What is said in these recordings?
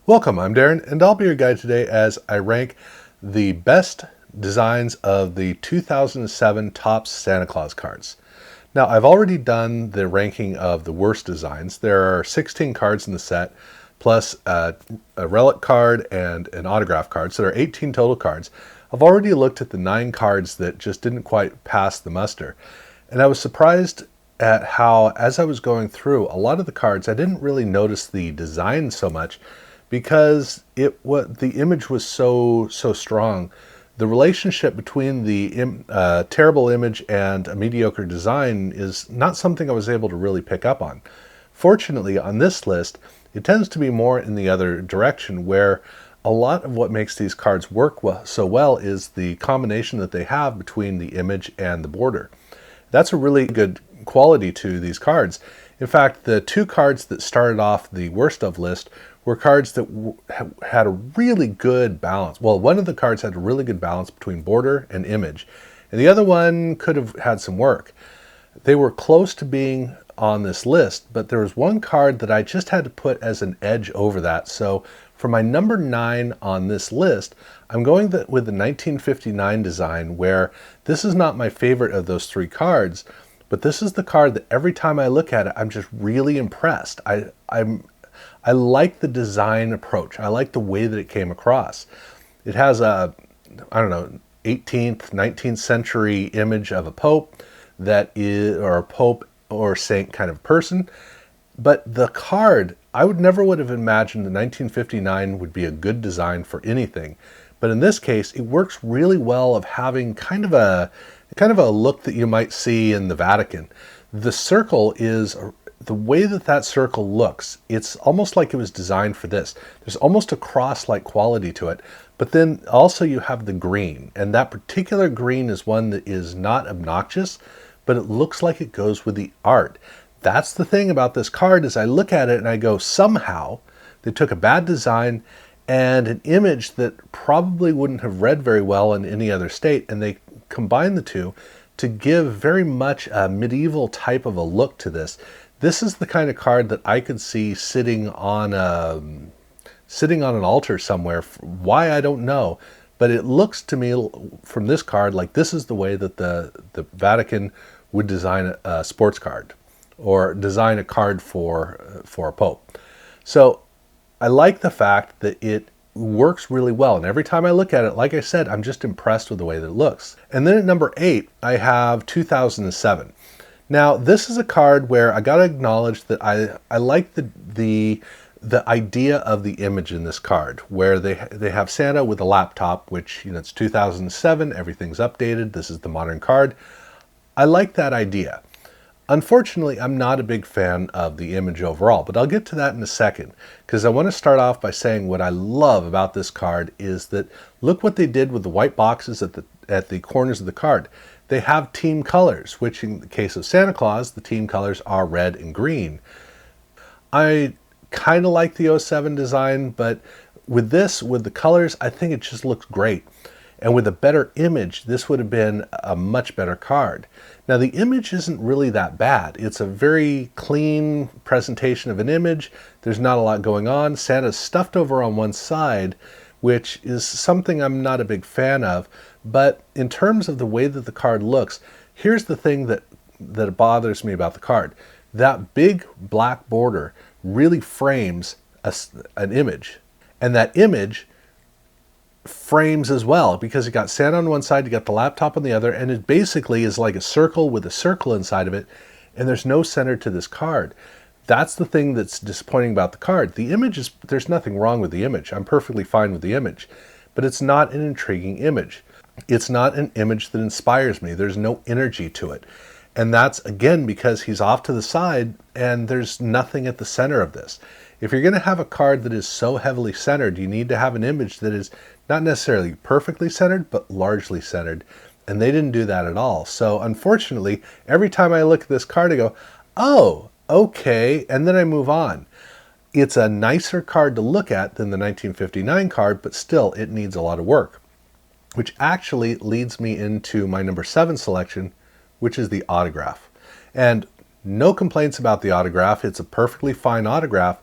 Welcome, I'm Darren, and I'll be your guide today as I rank the best designs of the 2007 Topps Santa Claus cards. Now, I've already done the ranking of the worst designs. There are 16 cards in the set, plus a relic card and an autograph card, so there are 18 total cards. I've already looked at the 9 cards that just didn't quite pass the muster, and I was surprised at how, as I was going through a lot of the cards, I didn't really notice the design so much because the image was so strong. The relationship between the terrible image and a mediocre design is not something I was able to really pick up on. Fortunately, on this list, it tends to be more in the other direction, where a lot of what makes these cards work so well is the combination that they have between the image and the border. That's a really good quality to these cards. In fact, the 2 cards that started off the worst of list were cards that had a really good balance. Well, one of the cards had a really good balance between border and image, and the other one could have had some work. They were close to being on this list, but there was one card that I just had to put as an edge over that. So for my number 9 on this list, I'm going with the 1959 design, where this is not my favorite of those 3 cards, but this is the card that every time I look at it, I'm just really impressed. I like the design approach. I like the way that it came across. It has a, 18th, 19th century image of a pope or a pope or saint kind of person. But the card, I would never have imagined the 1959 would be a good design for anything. But in this case, it works really well of having kind of a look that you might see in the Vatican. The circle is the way that circle looks. It's almost like it was designed for this. There's almost a cross-like quality to it. But then also you have the green, and that particular green is one that is not obnoxious, but it looks like it goes with the art. That's the thing about this card, is I look at it and I go, somehow they took a bad design and an image that probably wouldn't have read very well in any other state, and they combined the two to give very much a medieval type of a look to this. This is the kind of card that I could see sitting on an altar somewhere. Why, I don't know, but it looks to me from this card like this is the way that the Vatican would design a sports card, or design a card for a pope. So I like the fact that it works really well, and every time I look at it, like I said, I'm just impressed with the way that it looks. And then at number 8, I have 2007. Now, this is a card where I gotta acknowledge that I like the idea of the image in this card, where they have Santa with a laptop, which, it's 2007, everything's updated, this is the modern card. I like that idea. Unfortunately, I'm not a big fan of the image overall, but I'll get to that in a second, because I want to start off by saying what I love about this card is that look what they did with the white boxes at the corners of the card. They have team colors, which in the case of Santa Claus, the team colors are red and green. I kind of like the 07 design, but with the colors, I think it just looks great. And with a better image, this would have been a much better card. Now, the image isn't really that bad. It's a very clean presentation of an image. There's not a lot going on. Santa's stuffed over on one side, which is something I'm not a big fan of. But in terms of the way that the card looks, here's the thing that bothers me about the card. That big black border really frames an image. And that image frames as well, because you got Santa on one side, you got the laptop on the other, and it basically is like a circle with a circle inside of it, and there's no center to this card. That's the thing that's disappointing about the card. The image there's nothing wrong with the image. I'm perfectly fine with the image, but it's not an intriguing image. It's not an image that inspires me. There's no energy to it. And that's, again, because he's off to the side and there's nothing at the center of this. If you're going to have a card that is so heavily centered, you need to have an image that is not necessarily perfectly centered, but largely centered. And they didn't do that at all. So unfortunately, every time I look at this card, I go, oh, okay, and then I move on. It's a nicer card to look at than the 1959 card, but still, it needs a lot of work. Which actually leads me into my number 7 selection, which is the autograph. And no complaints about the autograph. It's a perfectly fine autograph,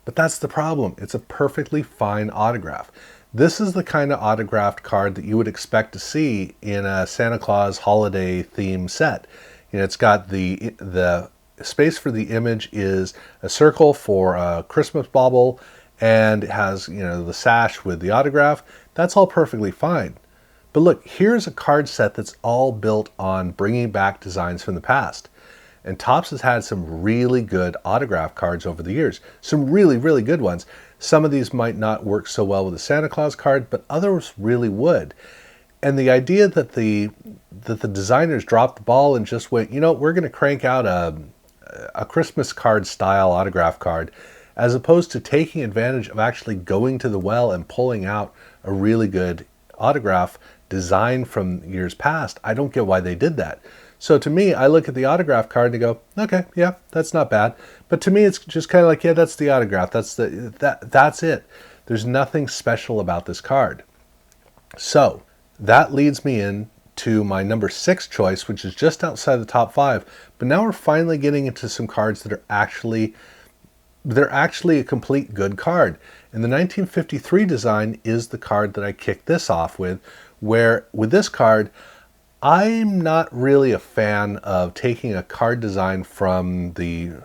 But that's the problem. It's a perfectly fine autograph. This is the kind of autographed card that you would expect to see in a Santa Claus holiday theme set. You know, it's got the space for the image is a circle for a Christmas bauble, and it has, you know, the sash with the autograph. That's all perfectly fine. But look, here's a card set that's all built on bringing back designs from the past. And Topps has had some really good autograph cards over the years. Some really, really good ones. Some of these might not work so well with the Santa Claus card, but others really would. And the idea that the designers dropped the ball and just went, you know, we're going to crank out a Christmas card style autograph card, as opposed to taking advantage of actually going to the well and pulling out a really good autograph design from years past. I don't get why they did that. So to me, I look at the autograph card and go, okay, yeah, that's not bad. But to me, it's just kind of like, yeah, that's the autograph. That's it. There's nothing special about this card. So that leads me in to my number 6 choice, which is just outside the top 5. But now we're finally getting into some cards that are actually a complete good card. And the 1953 design is the card that I kicked this off with, where with this card, I'm not really a fan of taking a card design from the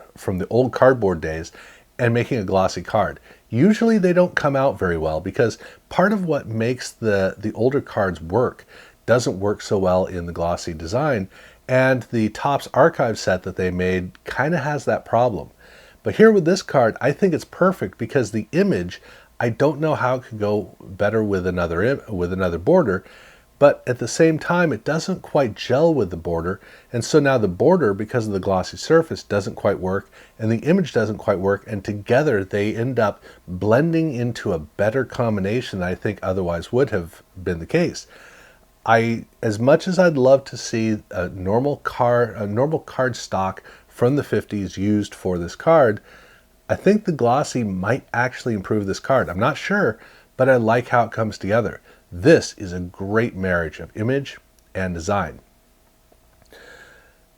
old cardboard days and making a glossy card. Usually they don't come out very well because part of what makes the older cards work doesn't work so well in the glossy design, and the Topps archive set that they made kind of has that problem. But here with this card, I think it's perfect because the image, I don't know how it could go better with another border. But at the same time, it doesn't quite gel with the border. And so now the border, because of the glossy surface, doesn't quite work, and the image doesn't quite work. And together they end up blending into a better combination than I think otherwise would have been the case. As much as I'd love to see a normal card stock from the 50s used for this card, I think the glossy might actually improve this card. I'm not sure, but I like how it comes together. This is a great marriage of image and design.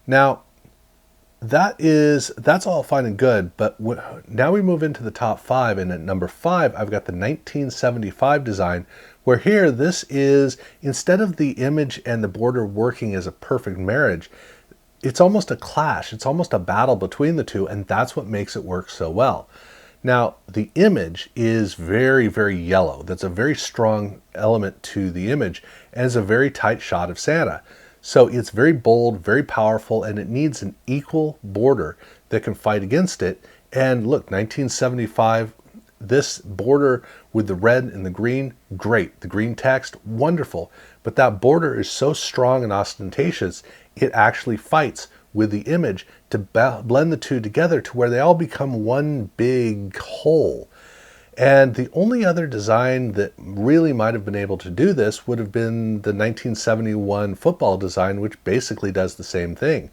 Now, that's all fine and good, but now we move into the top 5, and at number 5, I've got the 1975 design, where here this is, instead of the image and the border working as a perfect marriage, it's almost a clash. It's almost a battle between the two, and that's what makes it work so well. Now, the image is very, very yellow. That's a very strong element to the image, and is a very tight shot of Santa. So it's very bold, very powerful, and it needs an equal border that can fight against it. And look, 1975, this border with the red and the green, great. The green text, wonderful. But that border is so strong and ostentatious, it actually fights with the image to blend the two together to where they all become one big whole. And the only other design that really might have been able to do this would have been the 1971 football design, which basically does the same thing.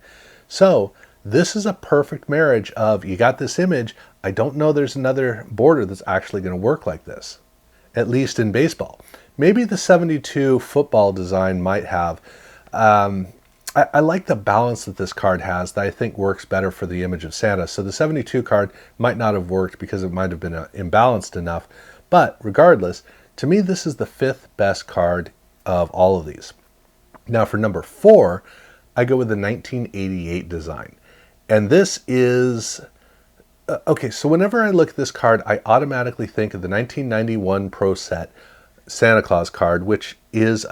So this is a perfect marriage of, you got this image, I don't know there's another border that's actually going to work like this, at least in baseball. Maybe the 72 football design might have. I like the balance that this card has that I think works better for the image of Santa. So the 72 card might not have worked because it might have been imbalanced enough. But regardless, to me, this is the 5th best card of all of these. Now for number 4, I go with the 1988 design. And this is... okay, so whenever I look at this card, I automatically think of the 1991 Pro Set Santa Claus card, which is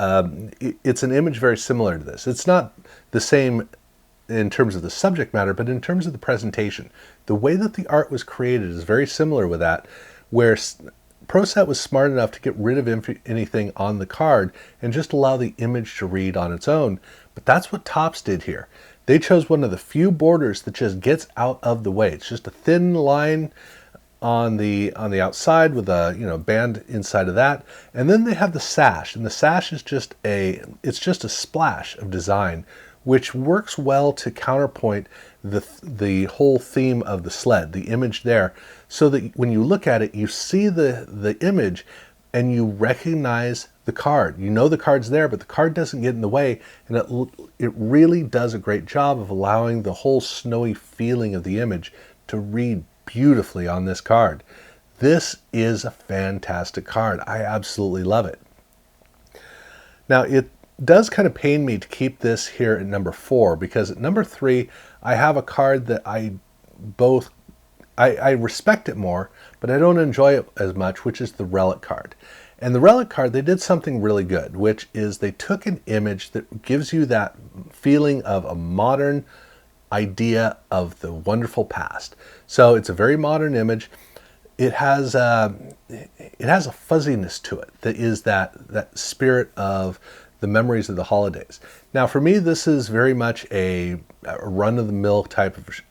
it's an image very similar to this. It's not the same in terms of the subject matter, but in terms of the presentation. The way that the art was created is very similar with that, where Pro Set was smart enough to get rid of anything on the card and just allow the image to read on its own. But that's what Topps did here. They chose one of the few borders that just gets out of the way. It's just a thin line on the outside with a band inside of that, and then they have the sash, and the sash is just a splash of design, which works well to counterpoint the whole theme of the sled, the image there, so that when you look at it, you see the image and you recognize the card. You know the card's there, but the card doesn't get in the way, and it really does a great job of allowing the whole snowy feeling of the image to read beautifully on this card. This is a fantastic card. I absolutely love it. Now, it does kind of pain me to keep this here at number 4, because at number 3, I have a card that I respect it more, but I don't enjoy it as much, which is the Relic card. And the Relic card, they did something really good, which is they took an image that gives you that feeling of a modern idea of the wonderful past. So it's a very modern image. It has a fuzziness to it that is that spirit of the memories of the holidays. Now, for me, this is very much a run-of-the-mill type of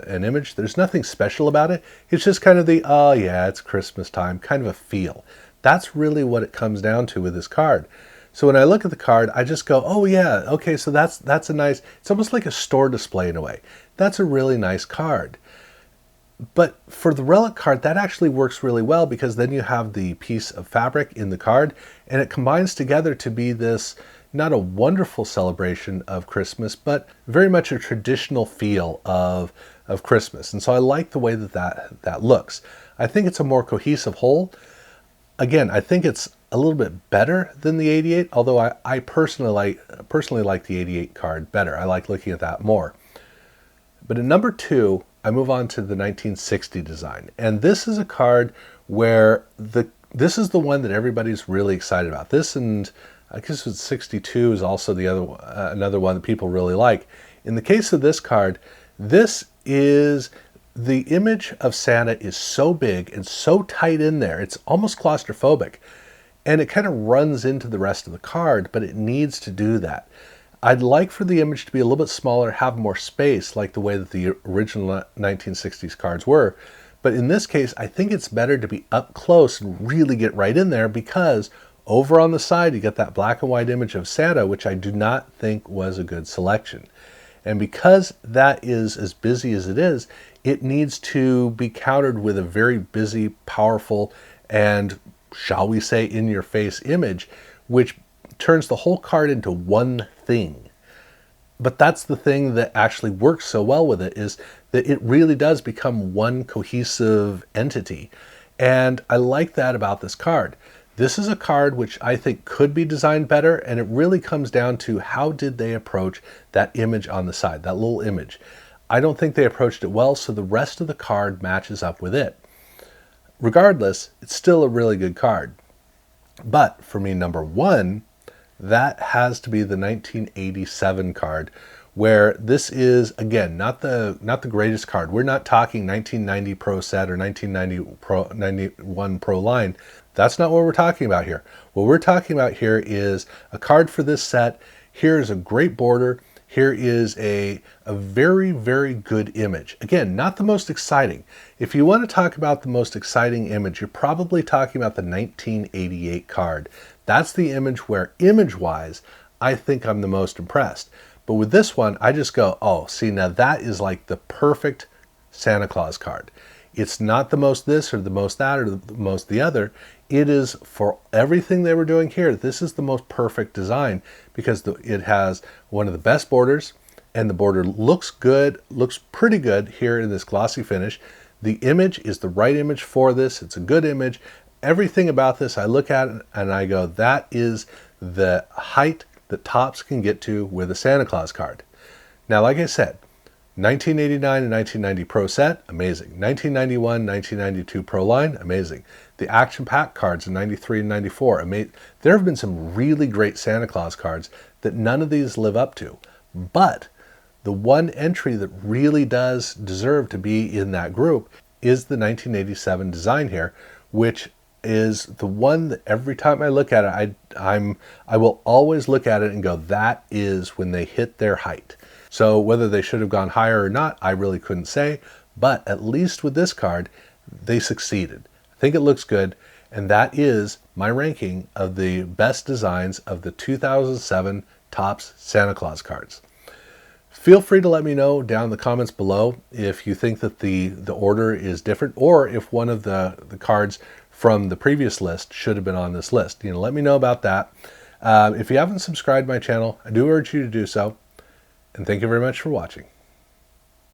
an image. There's nothing special about it. It's just kind of the, oh yeah, it's Christmas time, kind of a feel. That's really what it comes down to with this card. So when I look at the card, I just go, oh yeah, okay, so that's a nice, it's almost like a store display in a way. That's a really nice card. But for the Relic card, that actually works really well, because then you have the piece of fabric in the card, and it combines together to be this, not a wonderful celebration of Christmas, but very much a traditional feel of Christmas. And so I like the way that looks. I think it's a more cohesive whole. Again, I think it's a little bit better than the 88, although I personally like the 88 card better. I like looking at that more. But at number 2, I move on to the 1960 design. And this is a card where this is the one that everybody's really excited about. This, and I guess it's 62 is also the other another one that people really like. In the case of this card, this is the image of Santa is so big and so tight in there, it's almost claustrophobic. And it kind of runs into the rest of the card, but it needs to do that. I'd like for the image to be a little bit smaller, have more space, like the way that the original 1960s cards were. But in this case, I think it's better to be up close and really get right in there, because over on the side, you get that black and white image of Santa, which I do not think was a good selection. And because that is as busy as it is, it needs to be countered with a very busy, powerful, and shall we say in-your-face image, which turns the whole card into one thing. But that's the thing that actually works so well with it, is that it really does become one cohesive entity. And I like that about this card. This is a card which I think could be designed better, and it really comes down to how did they approach that image on the side, that little image. I don't think they approached it well, so the rest of the card matches up with it. Regardless, it's still a really good card. But for me, number 1, that has to be the 1987 card, where this is, again, not the greatest card. We're not talking 1990 Pro Set or 1991 Pro Line. That's not what we're talking about here. What we're talking about here is a card for this set. Here is a great border. Here is a very, very good image. Again, not the most exciting. If you want to talk about the most exciting image, you're probably talking about the 1988 card. That's the image where, image-wise, I think I'm the most impressed. But with this one, I just go, oh, see, now that is like the perfect Santa Claus card. It's not the most this or the most that or the most the other. It is, for everything they were doing here, this is the most perfect design, because it has one of the best borders, and the border looks good, looks pretty good here in this glossy finish. The image is the right image for this. It's a good image. Everything about this, I look at it and I go, that is the height that Topps can get to with a Santa Claus card. Now, like I said, 1989 and 1990 Pro Set, amazing. 1991, 1992 Pro Line, amazing. The Action Pack cards in 93 and 94, amazing. There have been some really great Santa Claus cards that none of these live up to. But the one entry that really does deserve to be in that group is the 1987 design here, which is the one that every time I look at it, I will always look at it and go, that is when they hit their height. So whether they should have gone higher or not, I really couldn't say, but at least with this card, they succeeded. I think it looks good, and that is my ranking of the best designs of the 2007 Topps Santa Claus cards. Feel free to let me know down in the comments below if you think that the order is different, or if one of the cards from the previous list should have been on this list. Let me know about that. If you haven't subscribed to my channel, I do urge you to do so. And thank you very much for watching.